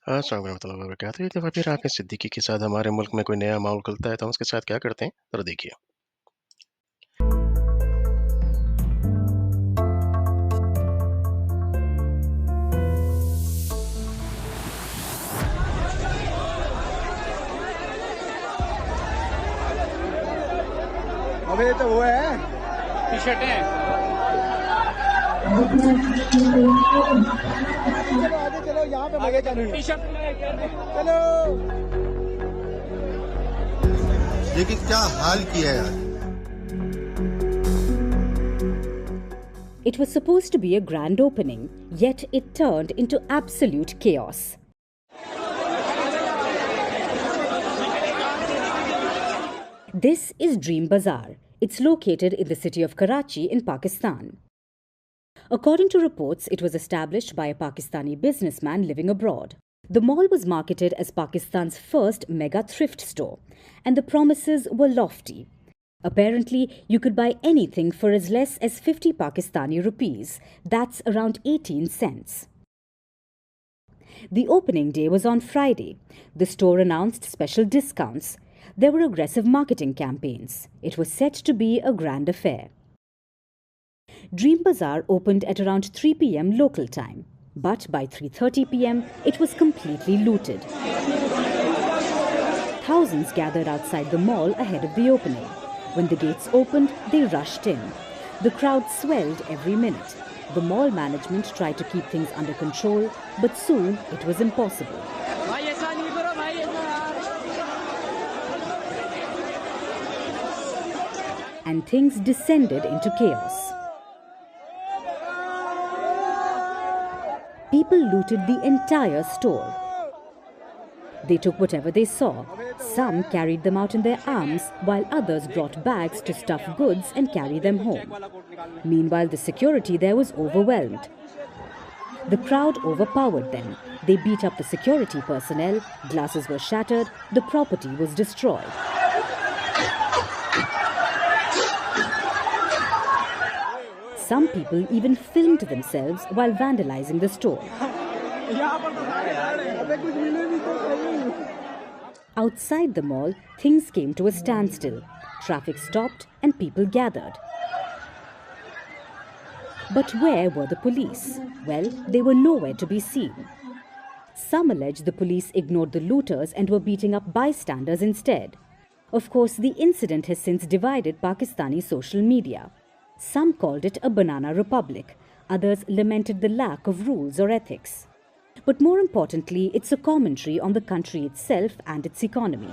अस्सलाम वालेकुम warahmatullahi wabarakatuh। एक दफ़ा फिर आपके सिद्दीकी के साथ हमारे मुल्क में कोई नया माहौल खुलता है तो हम उसके साथ क्या करते हैं? ज़रा देखिए। अबे ये तो वो है टी शर्टें हैं। आगे चलो यहाँ पे मजे चालू है टी शर्ट चलो लेकिन क्या हाल किया है यार। It was supposed to be a grand opening, yet it turned into absolute chaos. This is Dream Bazaar. It's located in the city of Karachi in Pakistan. According to reports, it was established by a Pakistani businessman living abroad. The mall was marketed as Pakistan's first mega thrift store, and the promises were lofty. Apparently, you could buy anything for as less as 50 Pakistani rupees. That's around 18 cents. The opening day was on Friday. The store announced special discounts. There were aggressive marketing campaigns. It was set to be a grand affair. Dream Bazaar opened at around 3 p.m. local time, but by 3:30 p.m. it was completely looted. Thousands gathered outside the mall ahead of the opening. When the gates opened, they rushed in. The crowd swelled every minute. The mall management tried to keep things under control, but soon it was impossible. भाई ऐसा नहीं करो भाई ऐसा यार। And things descended into chaos. People looted the entire store. They took whatever they saw. Some carried them out in their arms, while others brought bags to stuff goods and carry them home. Meanwhile, the security there was overwhelmed. The crowd overpowered them. They beat up the security personnel, glasses were shattered, the property was destroyed. Some people even filmed themselves while vandalizing the store. अबे कुछ मिले नहीं तो सही Outside the mall, things came to a standstill. Traffic stopped and people gathered. But where were the police? Well, they were nowhere to be seen. Some allege the police ignored the looters and were beating up bystanders instead. Of course, the incident has since divided Pakistani social media. Some called it a banana republic. Others lamented the lack of rules or ethics. But more importantly, it's a commentary on the country itself and its economy.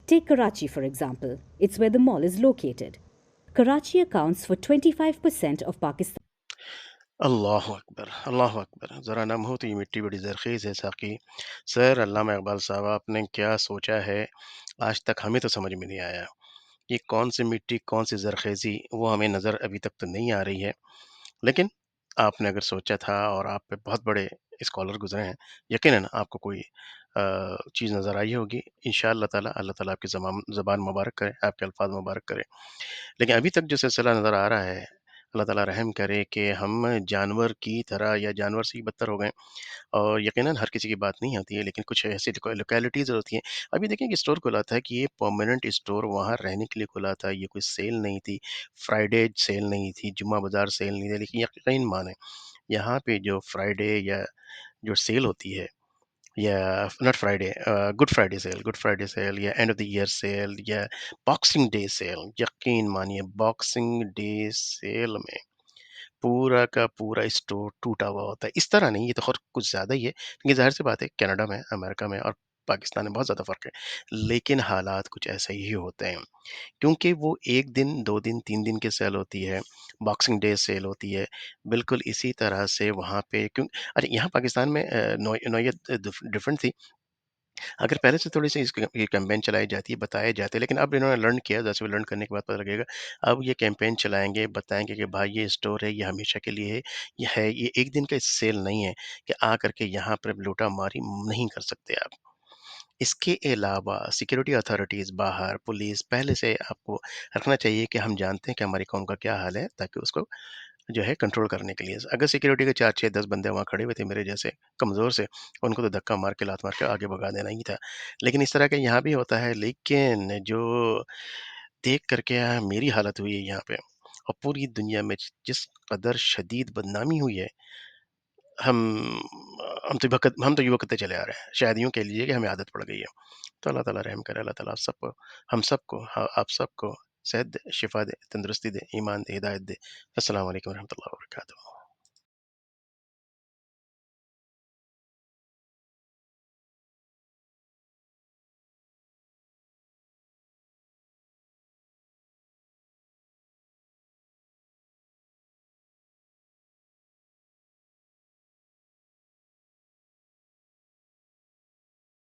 Take Karachi, for example. It's where the mall is located. Karachi accounts for 25% of Pakistan. अल्लाहु अकबर, अल्लाहु अकबर। ज़रा नम हो तो ये मिट्टी बड़ी ज़रख़ीज़ है Saqi. Sir अल्लामा इक़बाल साहब आपने क्या सोचा है, आज तक हमें तो समझ में नहीं आया। ये कौन सी मिट्टी, कौन सी ज़रख़ीज़ी वो हमें नज़र अभी तक तो नहीं आ रही है। लेकिन आपने अगर सोचा था और आप पे बहुत बड़े स्कॉलर गुज़रे हैं, यकीनन आपको कोई चीज़ नज़र आई होगी। इंशाअल्लाह ताला अल्लाह ताला आपकी ज़बान मुबारक करे, आपके अल्फ़ाज़ मुबारक करे। लेकिन अभी तक जो सिलसिला नज़र आ रहा है, अल्लाह ताला रहम करे कि हम जानवर की तरह या जानवर से भी बदतर हो गए और यकीनन हर किसी की बात नहीं होती है, लेकिन कुछ ऐसी लोकेलिटीज़ होती हैं। अभी देखिए कि स्टोर खुला था कि ये परमानेंट स्टोर वहाँ रहने के लिए खुला था, ये कोई सेल नहीं थी, फ्राइडे सेल नहीं थी, जुम्मा बाज़ार सेल नहीं थी, लेकिन यकीन मानें, यहाँ पे जो फ्राइडे या जो सेल होती है या not Friday good Friday sale या end of the year sale या बॉक्सिंग डे सेल, यकीन मानिए बॉक्सिंग डे सेल में पूरा का पूरा स्टोर टूटा हुआ होता है। इस तरह नहीं, ये तो ख़ैर कुछ ज़्यादा ही है, क्योंकि ज़ाहिर-सी बात है कनाडा में, अमेरिका में और पाकिस्तान में बहुत ज़्यादा फ़र्क है। लेकिन हालात कुछ ऐसे ही होते हैं, क्योंकि वो 1 दिन, 2 दिन, 3 दिन की सेल होती है, बॉक्सिंग डे सेल होती है। बिल्कुल इसी तरह से वहाँ पे अरे यहाँ पाकिस्तान में नौयत डिफरेंट थी। अगर पहले से थोड़ी-सी ये कैंपेन चलाई जाती है, बताया जाता है, लेकिन अब इन्होंने लर्न किया, ज़ाहिर-सी लर्न करने के बाद पता लगेगा। अब ये कैंपेन चलाएँगे, बताएँगे कि भाई ये स्टोर है, ये हमेशा के लिए है, ये 1 दिन का सेल नहीं है कि आ करके यहाँ पर लूटा-मारी नहीं कर सकते आप। इसके अलावा सिक्योरिटी अथॉरिटीज़ बाहर, पुलिस पहले से आपको रखना चाहिए कि हम जानते हैं कि हमारी कौम का क्या हाल है, ताकि उसको جو ہے کنٹرول کرنے کے لیے. اگر سیکورٹی کے 4 6 10 بندے وہاں کھڑے ہوئے تھے میرے جیسے کمزور سے، ان کو تو دھکا مار کے لات مار کے آگے بھگا دینا ہی تھا. لیکن اس طرح کا یہاں بھی ہوتا ہے، لیکن جو دیکھ کر کے میری حالت ہوئی ہے یہاں پہ، اور پوری دنیا میں جس قدر شدید بدنامی ہوئی ہے، ہم ہم تو یہ وقت چلے آ رہے ہیں، شاید یوں کہہ لیجیے کہ ہمیں عادت پڑ گئی ہے. تو اللہ تعالیٰ رحم کرے، اللہ تعالیٰ آپ سب کو، ہم سب کو، آپ سب کو صحت دے، شفا دے، تندرستی دے، ایمان دے، ہدایت دے. السلام علیکم ورحمۃ اللہ وبرکاتہ.